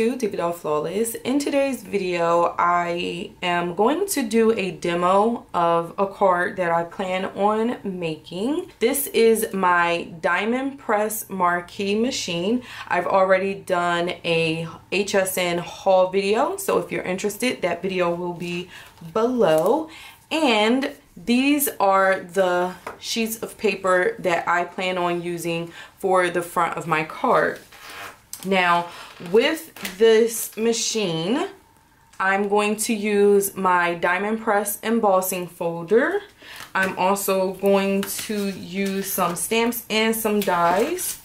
to DivaDollFlawless. In today's video, I am going to do a demo of a card that I plan on making. This is my diamond press marquee machine. I've already done a HSN haul video, so if you're interested, that video will be below. And these are the sheets of paper that I plan on using for the front of my card. Now, with this machine, I'm going to use my diamond press embossing folder. I'm also going to use some stamps and some dies.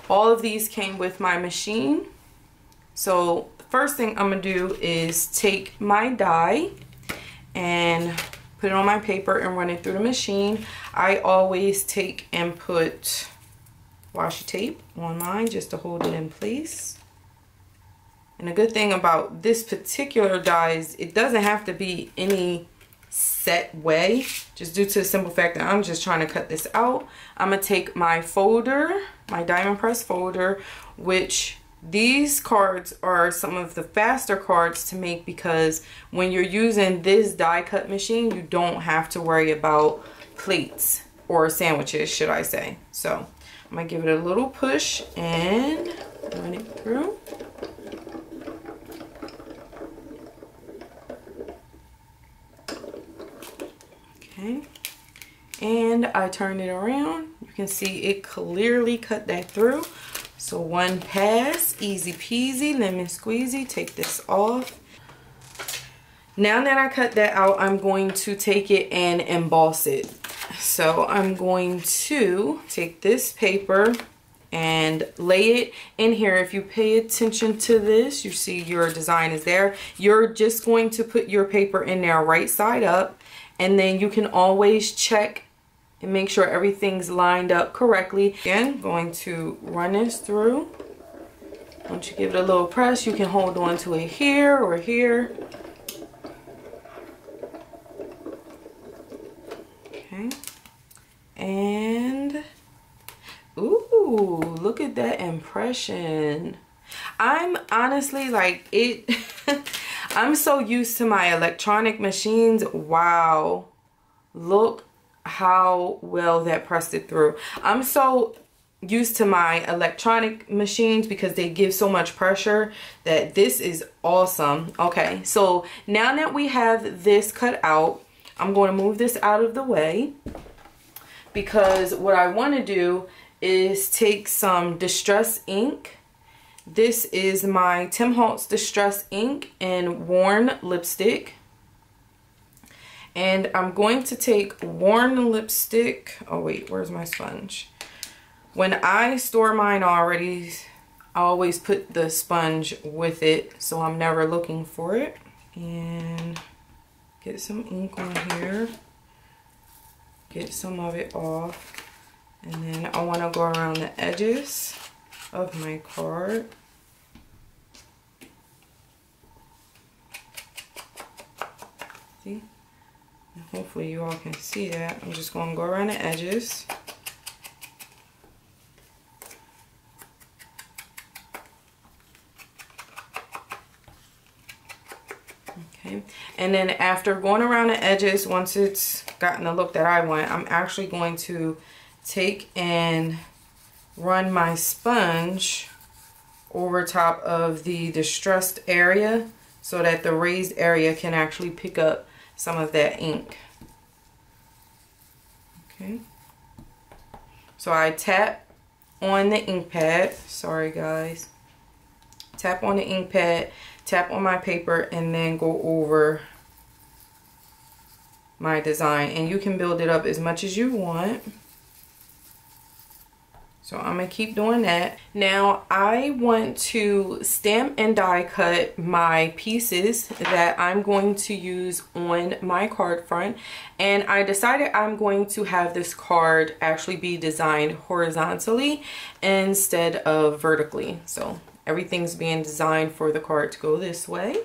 All of these came with my machine. So the first thing I'm going to do is take my die and put it on my paper and run it through the machine. I always take and put washi tape on mine just to hold it in place. And a good thing about this particular die is it doesn't have to be any set way, just due to the simple fact that I'm just trying to cut this out. I'm gonna take my folder, my diamond press folder, which these cards are some of the faster cards to make because when you're using this die cut machine, you don't have to worry about plates or sandwiches, should I say. So I'm gonna give it a little push and run it through. Okay, and I turn it around. You can see it clearly cut that through. So one pass, easy peasy, lemon squeezy. Take this off. Now that I cut that out, I'm going to take it and emboss it. So I'm going to take this paper and lay it in here. If you pay attention to this, you see your design is there. You're just going to put your paper in there right side up, and then you can always check and make sure everything's lined up correctly. Again, going to run this through. Once you give it a little press, you can hold on to it here or here. Okay. And, ooh, look at that impression. I'm honestly like it. I'm so used to my electronic machines. Wow. Look how well that pressed it through. I'm so used to my electronic machines because they give so much pressure that this is awesome. Okay, so now that we have this cut out, I'm going to move this out of the way because what I want to do is take some Distress ink. This is my Tim Holtz Distress ink in Worn lipstick. And I'm going to take Worn lipstick. Oh wait, where's my sponge? When I store mine already, I always put the sponge with it, so I'm never looking for it. And get some ink on here. Get some of it off. And then I want to go around the edges of my card. See? And hopefully you all can see that. I'm just going to go around the edges. Okay. And then after going around the edges, once it's gotten the look that I want, I'm actually going to take and run my sponge over top of the distressed area so that the raised area can actually pick up some of that ink. Okay. So I tap on the ink pad. Sorry guys. Tap on the ink pad, tap on my paper, and then go over my design. And you can build it up as much as you want. So I'm going to keep doing that. Now I want to stamp and die cut my pieces that I'm going to use on my card front. And I decided I'm going to have this card actually be designed horizontally instead of vertically. So everything's being designed for the card to go this way.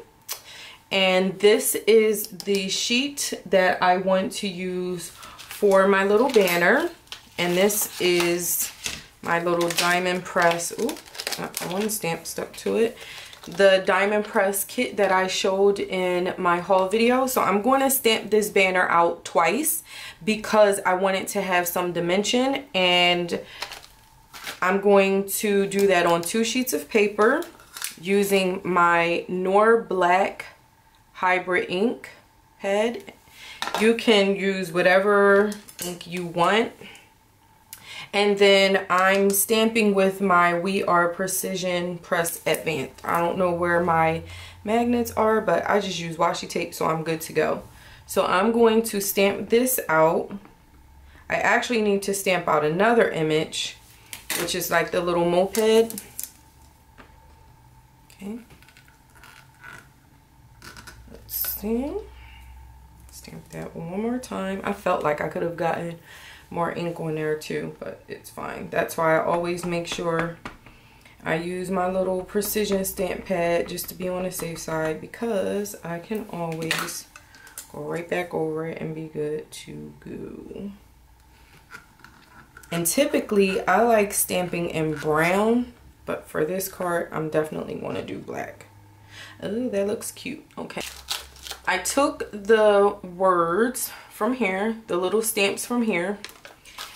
And this is the sheet that I want to use for my little banner. And this is my little diamond press. Ooh, one stamp stuck to it. the diamond press kit that I showed in my haul video. So I'm going to stamp this banner out twice because I want it to have some dimension, and I'm going to do that on 2 sheets of paper using my Nor Black hybrid ink pad. You can use whatever ink you want. And then I'm stamping with my We Are Precision Press Advanced. I don't know where my magnets are, but I just use washi tape, so I'm good to go. So I'm going to stamp this out. I actually need to stamp out another image, which is like the little moped. Okay. Let's see. Stamp that one more time. I felt like I could have gotten more ink on there too, but it's fine. That's why I always make sure I use my little precision stamp pad just to be on the safe side, because I can always go right back over it and be good to go. And typically I like stamping in brown, but for this card I'm definitely going to do black. Oh, that looks cute. Okay, I took the words from here, the little stamps from here,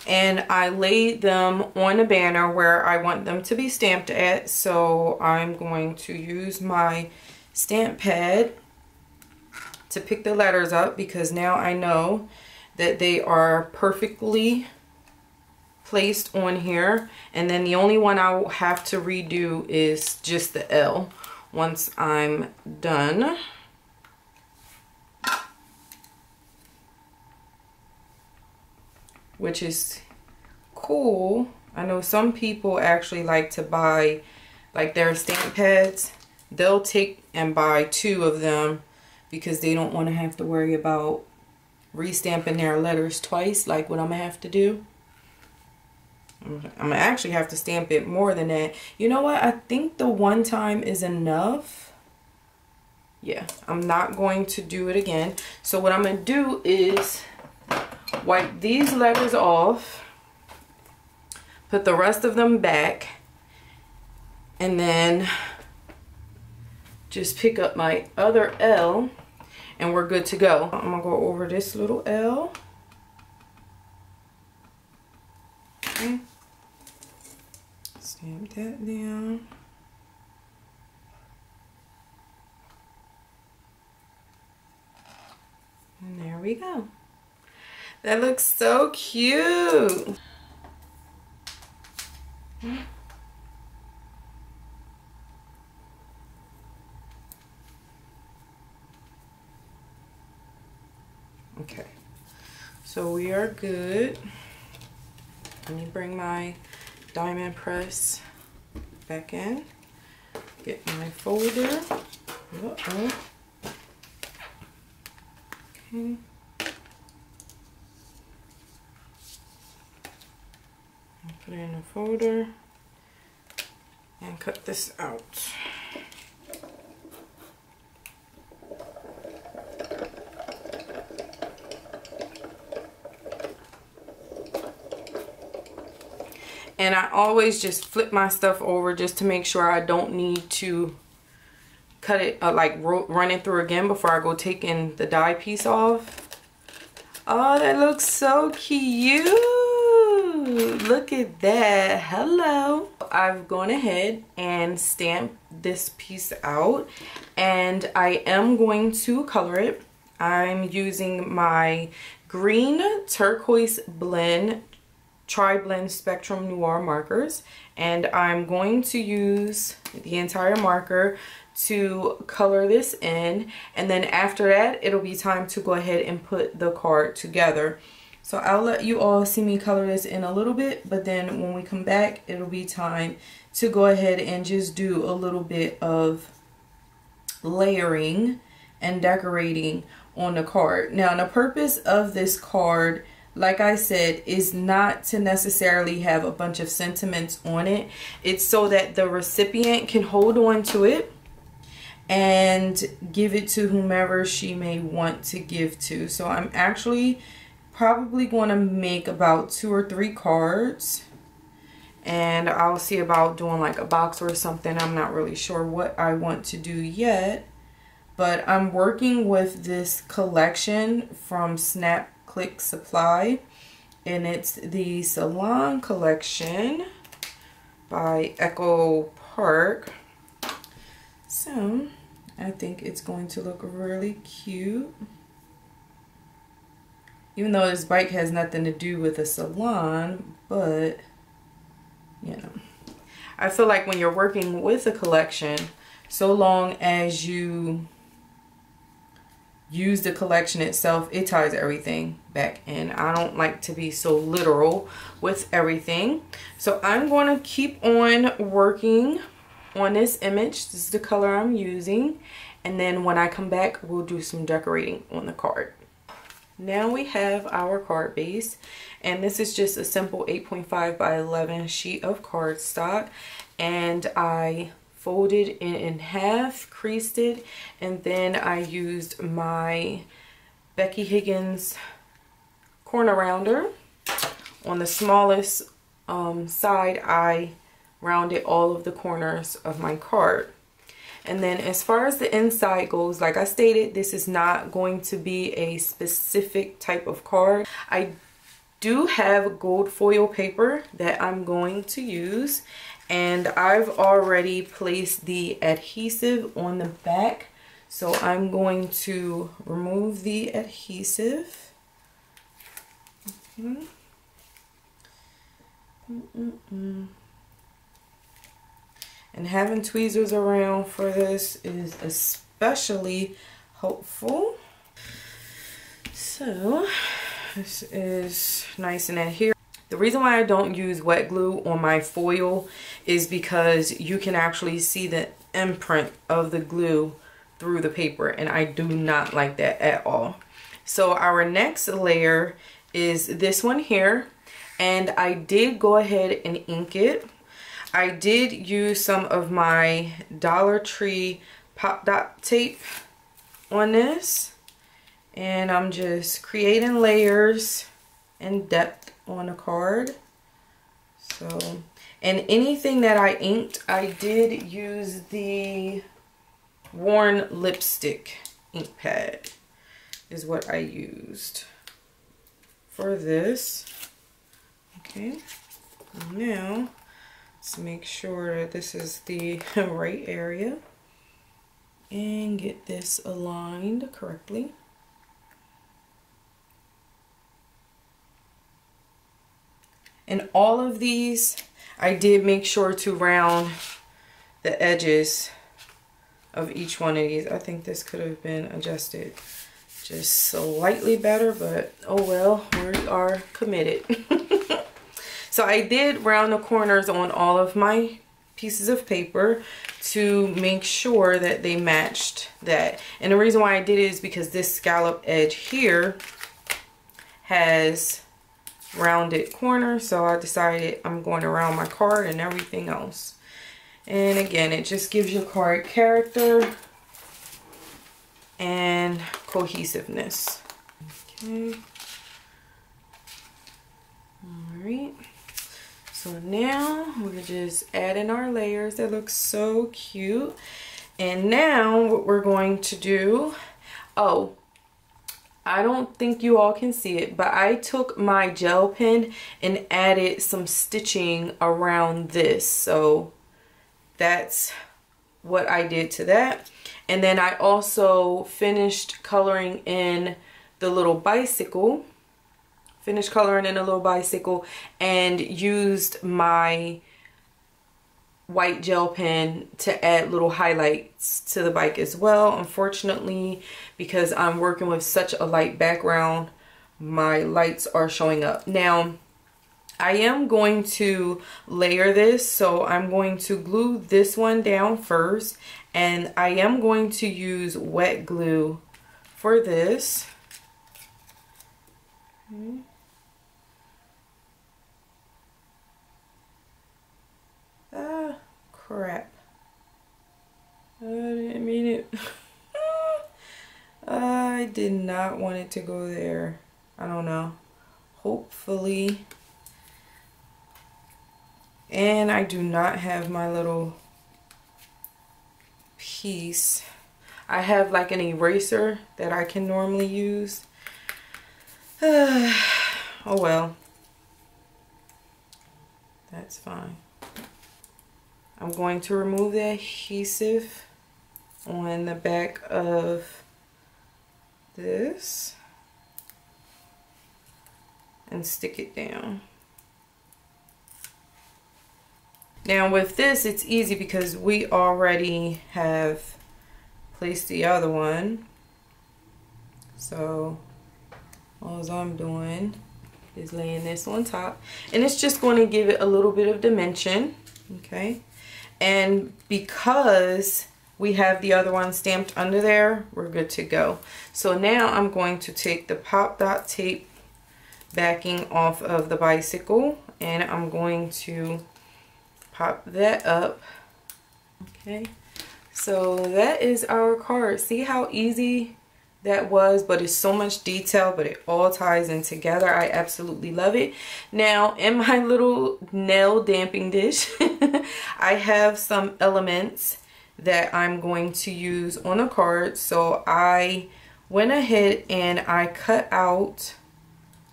and I laid them on a banner where I want them to be stamped at. So I'm going to use my stamp pad to pick the letters up, because now I know that they are perfectly placed on here. And then the only one I will have to redo is just the L once I'm done. Which is cool. I know some people actually like to buy like their stamp pads. They'll take and buy 2 of them because they don't want to have to worry about restamping their letters twice, like what I'm gonna have to do. I'm gonna actually have to stamp it more than that. You know what? I think the one time is enough. Yeah, I'm not going to do it again. So what I'm gonna do is wipe these letters off, put the rest of them back, and then just pick up my other L and we're good to go. I'm gonna go over this little L. Okay. Stamp that down. And there we go. That looks so cute. Okay, so we are good. Let me bring my diamond press back in. Get my folder. Uh-oh. Okay. Put it in a folder and cut this out. And I always just flip my stuff over just to make sure I don't need to cut it, like run it through again before I go taking the die piece off. Oh, that looks so cute. Look at that. Hello. I've gone ahead and stamped this piece out, and I am going to color it. I'm using my green turquoise blend tri-blend spectrum noir markers, and I'm going to use the entire marker to color this in, and then after that it'll be time to go ahead and put the card together. So I'll let you all see me color this in a little bit, but then when we come back it'll be time to go ahead and just do a little bit of layering and decorating on the card. Now the purpose of this card, like I said, is not to necessarily have a bunch of sentiments on it. It's so that the recipient can hold on to it and give it to whomever she may want to give to. So I'm actually probably going to make about 2 or 3 cards, and I'll see about doing like a box or something. I'm not really sure what I want to do yet, but I'm working with this collection from Snap Click Supply, and it's the Salon collection by Echo Park. So I think it's going to look really cute. Even though this bike has nothing to do with a salon, but you know, I feel like when you're working with a collection, so long as you use the collection itself, it ties everything back in. I don't like to be so literal with everything. So I'm going to keep on working on this image. This is the color I'm using. And then when I come back, we'll do some decorating on the card. Now we have our card base, and this is just a simple 8.5 by 11 sheet of cardstock, and I folded it in half, creased it, and then I used my Becky Higgins corner rounder. On the smallest side, I rounded all of the corners of my card. And then as far as the inside goes, like I stated, this is not going to be a specific type of card. I do have gold foil paper that I'm going to use, and I've already placed the adhesive on the back. So I'm going to remove the adhesive. And having tweezers around for this is especially helpful. So this is nice and adherent. The reason why I don't use wet glue on my foil is because you can actually see the imprint of the glue through the paper, and I do not like that at all. So our next layer is this one here, and I did go ahead and ink it. I did use some of my Dollar Tree pop dot tape on this, and I'm just creating layers and depth on a card. So, and anything that I inked, I did use the Worn Lipstick ink pad is what I used for this. Okay, now let's make sure that this is the right area and get this aligned correctly. And all of these, I did make sure to round the edges of each one of these. I think this could have been adjusted just slightly better, but oh well, we are committed. So I did round the corners on all of my pieces of paper to make sure that they matched that. And the reason why I did it is because this scallop edge here has rounded corners, so I decided I'm going to round my card and everything else. And again, it just gives your card character and cohesiveness. Okay. Alright. So now we're just adding our layers. That looks so cute. And now what we're going to do, oh, I don't think you all can see it, but I took my gel pen and added some stitching around this. So that's what I did to that. And then I also finished coloring in the little bicycle. And used my white gel pen to add little highlights to the bike as well. Unfortunately, because I'm working with such a light background, my lights are showing up. Now, I am going to layer this, so I'm going to glue this one down first, and I am going to use wet glue for this. Ah, crap. I didn't mean it. I did not want it to go there. I don't know. Hopefully And I do not have my little piece. I have like an eraser that I can normally use. Oh well, that's fine. I'm going to remove the adhesive on the back of this and stick it down. Now with this, it's easy because we already have placed the other one. So all I'm doing is laying this on top, and it's just going to give it a little bit of dimension. Okay, and because we have the other one stamped under there, we're good to go. So now I'm going to take the pop dot tape backing off of the bicycle, and I'm going to pop that up. Okay, so that is our card. See how easy that was, but it's so much detail, but it all ties in together. I absolutely love it. Now in my little nail damping dish, I have some elements that I'm going to use on a card. So I went ahead and I cut out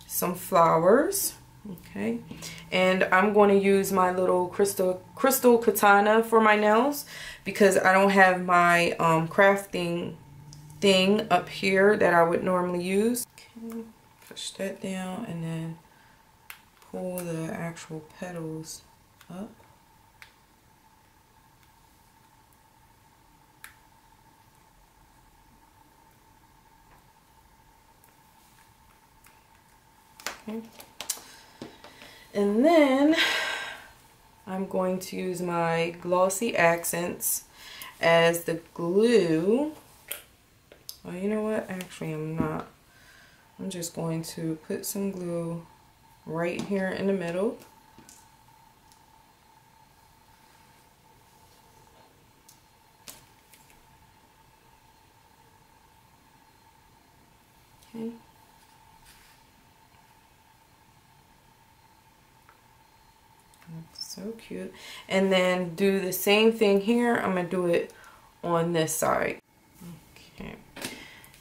some flowers. Okay, and I'm going to use my little crystal katana for my nails because I don't have my crafting thing up here that I would normally use. Okay, push that down and then pull the actual petals up. Okay. And then I'm going to use my Glossy Accents as the glue. Oh, you know what? Actually, I'm not. I'm just going to put some glue right here in the middle. Okay. So cute. And then do the same thing here. I'm going to do it on this side. Okay.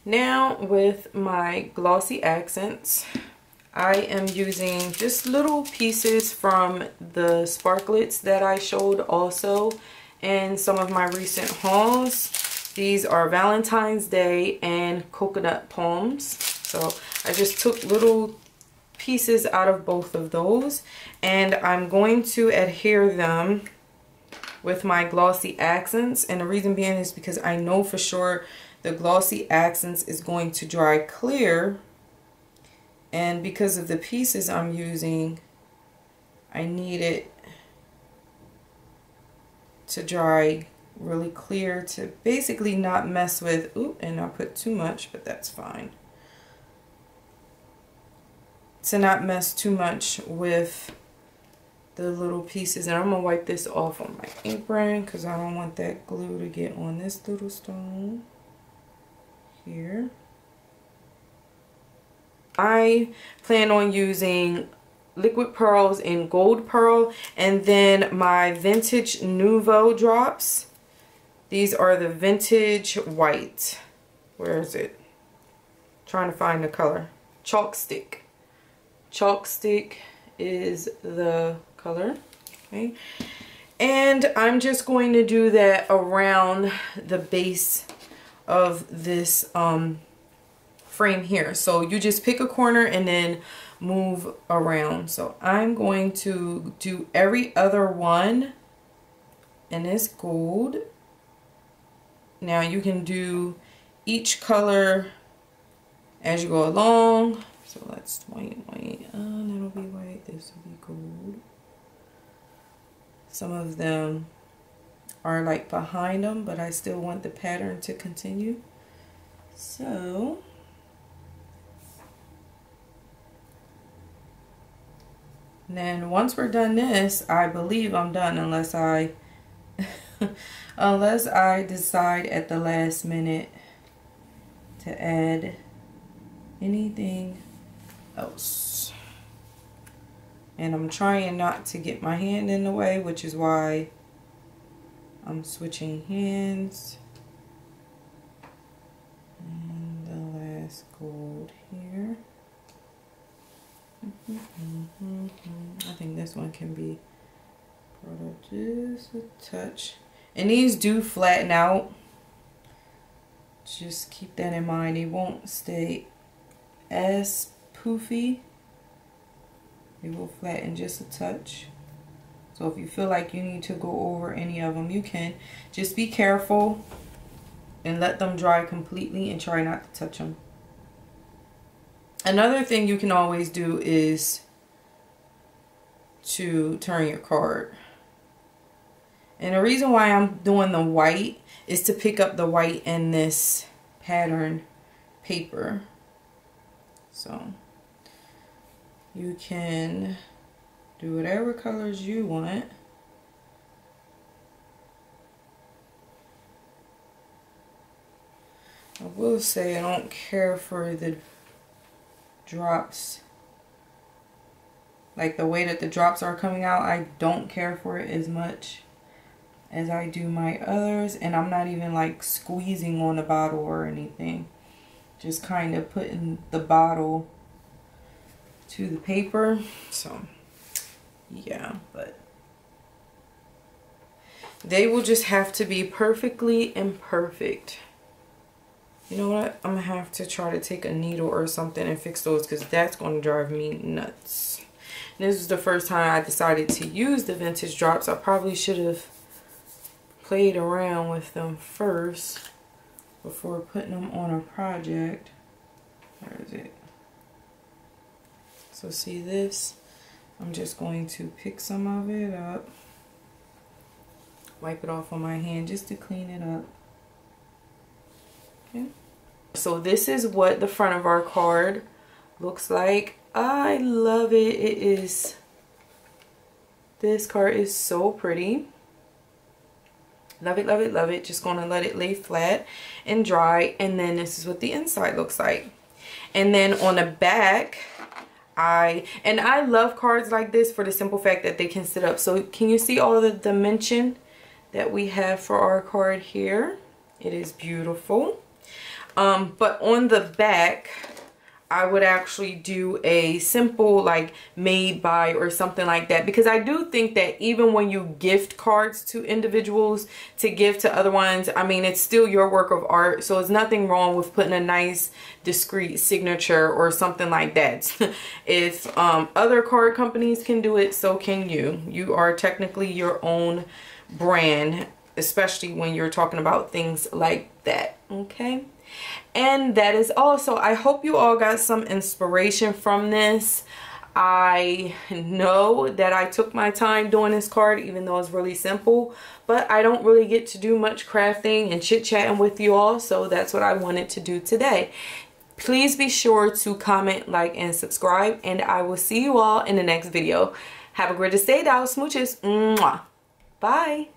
Now with my Glossy Accents, I am using just little pieces from the sparklets that I showed also in some of my recent hauls. These are Valentine's Day and coconut palms. So I just took little pieces out of both of those, and I'm going to adhere them with my Glossy Accents. And the reason being is because I know for sure the Glossy Accents is going to dry clear, and because of the pieces I'm using, I need it to dry really clear to basically not mess with, ooh, and not put too much, but that's fine. To not mess too much with the little pieces. And I'm gonna wipe this off on my apron because I don't want that glue to get on this little stone here. I plan on using liquid pearls in gold pearl, and then my vintage nouveau drops. These are the vintage white. Where is it? Trying to find the color. Chalk stick. Chalk stick is the color. Okay, and I'm just going to do that around the base of this frame here. So you just pick a corner and then move around. So I'm going to do every other one in this gold. Now you can do each color as you go along. So that's white, that'll be white, this will be gold. Some of them are like behind them, but I still want the pattern to continue. So and then once we're done this, I believe I'm done unless I unless I decide at the last minute to add anything else. And I'm trying not to get my hand in the way, which is why I'm switching hands. And the last gold here. I think this one can be brought up just a touch. And these do flatten out. Just keep that in mind. They won't stay as poofy. They will flatten just a touch. So if you feel like you need to go over any of them, you can. Just be careful and let them dry completely and try not to touch them. Another thing you can always do is to turn your card. And the reason why I'm doing the white is to pick up the white in this pattern paper. So you can do whatever colors you want. I will say I don't care for the drops, like the way that the drops are coming out. I don't care for it as much as I do my others, and I'm not even like squeezing on the bottle or anything, just kind of putting the bottle to the paper. So yeah, but they will just have to be perfectly imperfect. You know what? I'm gonna have to try to take a needle or something and fix those, because that's gonna drive me nuts. And this is the first time I decided to use the vintage drops. I probably should have played around with them first before putting them on a project. Where is it? So see this? I'm just going to pick some of it up, wipe it off on my hand just to clean it up. Okay. So this is what the front of our card looks like. I love it. It is, this card is so pretty. Love it, love it, love it. Just gonna let it lay flat and dry, and then this is what the inside looks like. And then on the back, I love cards like this for the simple fact that they can sit up. So can you see all the dimension that we have for our card here? It is beautiful. But on the back, I would actually do a simple like made by or something like that, because I do think that even when you gift cards to individuals to give to other ones, I mean, it's still your work of art, so there's nothing wrong with putting a nice discreet signature or something like that. If other card companies can do it, so can you. You are technically your own brand, especially when you're talking about things like that. Okay, and that is all. So I hope you all got some inspiration from this. I know that I took my time doing this card, even though it's really simple, but I don't really get to do much crafting and chit-chatting with you all, so that's what I wanted to do today. Please be sure to comment, like, and subscribe, and I will see you all in the next video. Have a great day, dolls. Smooches. Mwah. Bye.